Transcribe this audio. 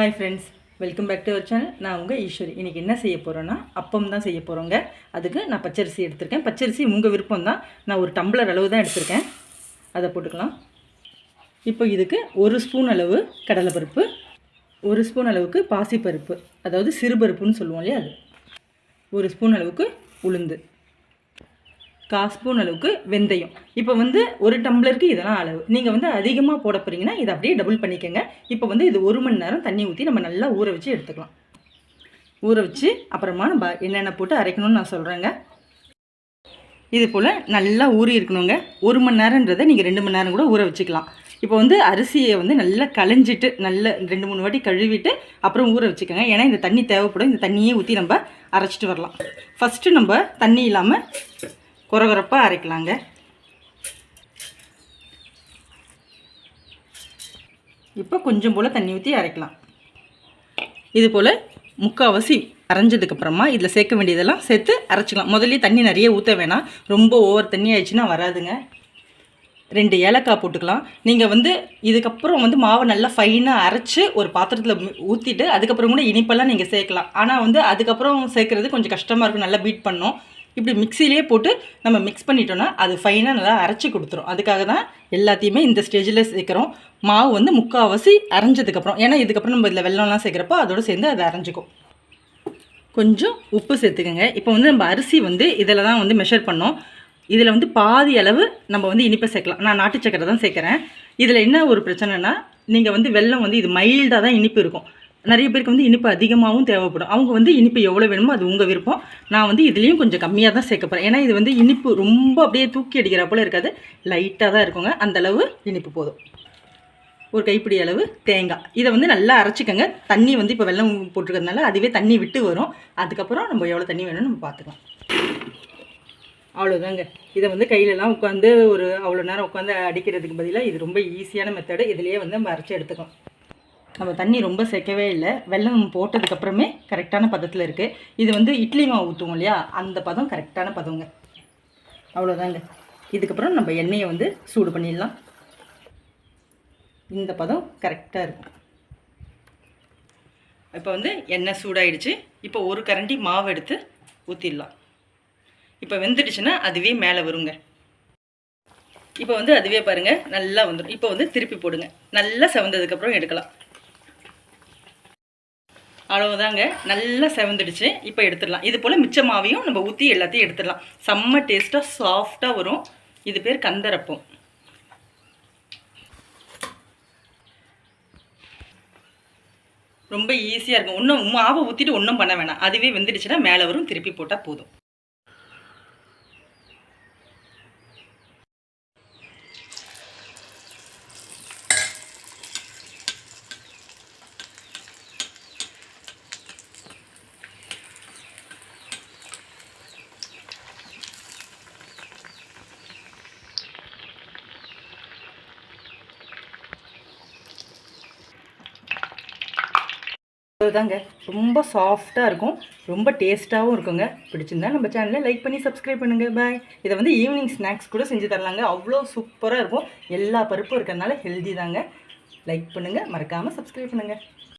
Hi friends, welcome back to our channel. நான் உங்கள் ஈஸ்வரி. இன்றைக்கி என்ன செய்ய போகிறோன்னா அப்பம் தான் செய்ய போகிறோங்க. அதுக்கு நான் பச்சரிசி எடுத்திருக்கேன். பச்சரிசி உங்கள் விருப்பம் தான். நான் ஒரு டம்ளர் அளவு தான் எடுத்திருக்கேன். அதை போட்டுக்கலாம். இப்போ இதுக்கு 1 ஸ்பூன் அளவு கடலைப்பருப்பு, 1 ஸ்பூன் அளவுக்கு பாசிப்பருப்பு, அதாவது சிறுபருப்புன்னு சொல்லுவோம் இல்லையா, அது 1 ஸ்பூன் அளவுக்கு உளுந்து, 1/4 ஸ்பூன் அளவுக்கு வெந்தயம். இப்போ ஒரு டம்ளருக்கு இதெல்லாம் அளவு. நீங்கள் அதிகமாக போட போகிறீங்கன்னா இதை அப்படியே டபுள் பண்ணிக்கோங்க. இப்போ இது 1 மணி நேரம் தண்ணி ஊற்றி நம்ம நல்லா ஊற வச்சு எடுத்துக்கலாம். ஊற வச்சு அப்புறமா நம்ம என்னென்ன போட்டு அரைக்கணும்னு நான் சொல்கிறேங்க. இது போல் நல்லா ஊறி இருக்கணுங்க. 1 மணி நேரன்றதை நீங்கள் 2 மணி நேரம் கூட ஊற வச்சுக்கலாம். இப்போ அரிசியை நல்லா களைஞ்சிட்டு நல்லா 2-3 வாட்டி கழுவிட்டு அப்புறம் ஊற வச்சுக்கோங்க. ஏன்னா இந்த தண்ணி தேவைப்படும். இந்த தண்ணியே ஊற்றி நம்ம அரைச்சிட்டு வரலாம். ஃபஸ்ட்டு நம்ம தண்ணி இல்லாமல் கொரகொரப்பாக அரைக்கலாங்க. இப்போ கொஞ்சம் போல் தண்ணி ஊற்றி அரைக்கலாம். இது போல் முக்கால்வாசி அரைஞ்சதுக்கப்புறமா இதில் சேர்க்க வேண்டியதெல்லாம் சேர்த்து அரைச்சிக்கலாம். முதல்ல தண்ணி நிறைய ஊற்ற வேணாம். ரொம்ப ஓவர் தண்ணி ஆயிடுச்சுன்னா வராதுங்க. 2 ஏலக்காய் போட்டுக்கலாம். நீங்கள் இதுக்கப்புறம் மாவை நல்லா ஃபைனாக அரைச்சி ஒரு பாத்திரத்தில் ஊற்றிட்டு அதுக்கப்புறம் கூட இனிப்பெல்லாம் நீங்கள் சேர்க்கலாம். ஆனால் அதுக்கப்புறம் சேர்க்குறது கொஞ்சம் கஷ்டமாக இருக்கும். நல்லா பீட் பண்ணணும். இப்படி மிக்சிலே போட்டு நம்ம மிக்ஸ் பண்ணிட்டோன்னா அது ஃபைனாக நல்லா அரைச்சி கொடுத்துரும். அதுக்காக தான் எல்லாத்தையுமே இந்த ஸ்டேஜில் சேர்க்குறோம். மாவு முக்கால்வாசி அரைஞ்சதுக்கப்புறம், ஏன்னா இதுக்கப்புறம் நம்ம இதில் வெள்ளம்லாம் சேர்க்குறப்போ அதோடு சேர்ந்து அதை அரைஞ்சிக்கும். கொஞ்சம் உப்பு சேர்த்துக்கோங்க. இப்போ நம்ம அரிசி இதில் தான் மெஷர் பண்ணோம். இதில் பாதி அளவு நம்ம இனிப்பை சேர்க்கலாம். நான் நாட்டு சக்கரை தான் சேர்க்குறேன். இதில் என்ன ஒரு பிரச்சனைனா, நீங்கள் வெல்லம் இது மைல்டாக தான் இனிப்பு இருக்கும். நிறைய பேருக்கு இனிப்பு அதிகமாகவும் தேவைப்படும். அவங்க இனிப்பு எவ்வளோ வேணுமோ அது உங்கள் விருப்பம். நான் இதுலேயும் கொஞ்சம் கம்மியாக தான் சேர்க்க போகிறேன். ஏன்னா இது இனிப்பு ரொம்ப அப்படியே தூக்கி அடிக்கிற போல் இருக்காது, லைட்டாக தான் இருக்குங்க. அந்தளவு இனிப்பு போதும். ஒரு கைப்பிடி அளவு தேங்காய். இதை நல்லா அரைச்சிக்கோங்க. தண்ணி இப்போ வெல்லம் போட்டிருக்கிறதுனால அதுவே தண்ணி விட்டு வரும். அதுக்கப்புறம் நம்ம எவ்வளோ தண்ணி வேணும்னு நம்ம பார்த்துக்கலாம். அவ்வளோதாங்க. இதை கையிலலாம் உட்காந்து அவ்வளோ நேரம் உட்காந்து அடிக்கிறதுக்கு பதிலாக இது ரொம்ப ஈஸியான மெத்தடு. இதுலேயே நம்ம அரைச்சி எடுத்துக்கோம். நம்ம தண்ணி ரொம்ப சேர்க்கவே இல்லை. வெல்லம் போட்டதுக்கப்புறமே கரெக்டான பதத்தில் இருக்குது. இது இட்லி மாவு ஊற்றுவோம் இல்லையா, அந்த பதம் கரெக்டான பதங்க. அவ்வளோதாங்க. இதுக்கப்புறம் நம்ம எண்ணெயை சூடு பண்ணிடலாம். இந்த பதம் கரெக்டாக இருக்கும். இப்போ எண்ணெய் சூடாயிடுச்சு. இப்போ ஒரு கரண்டி மாவு எடுத்து ஊற்றிடலாம். இப்போ வெந்துடுச்சுன்னா அதுவே மேலே வருங்க. இப்போ அதுவே பாருங்கள் நல்லா வந்துடும். இப்போ திருப்பி போடுங்க. நல்லா செவந்ததுக்கப்புறம் எடுக்கலாம். அவ்வளவுதாங்க. நல்லா செவந்துடுச்சு. இப்போ எடுத்துடலாம். இது போல் மிச்ச மாவையும் நம்ம ஊற்றி எல்லாத்தையும் எடுத்துடலாம். செம்ம டேஸ்ட்டாக சாஃப்டாக வரும். இது பேர் கந்தரப்பம். ரொம்ப ஈஸியாக இருக்கும். ஒன்றும் மாவை ஊற்றிட்டு ஒன்றும் பண்ண வேணாம். அதுவே வெந்துடுச்சுன்னா மேலே வரும். திருப்பி போட்டால் போதும். அதுதாங்க, ரொம்ப சாஃப்டாக இருக்கும். ரொம்ப டேஸ்ட்டாகவும் இருக்குங்க. பிடிச்சிருந்தா நம்ம சேனலை லைக் பண்ணி சப்ஸ்கிரைப் பண்ணுங்கள். பாய். இதை ஈவினிங் ஸ்நாக்ஸ் கூட செஞ்சு தரலாங்க. அவ்வளோ சூப்பராக இருக்கும். எல்லா பருப்பும் இருக்கிறதுனால ஹெல்தி தாங்க. லைக் பண்ணுங்கள், மறக்காமல் சப்ஸ்கிரைப் பண்ணுங்கள்.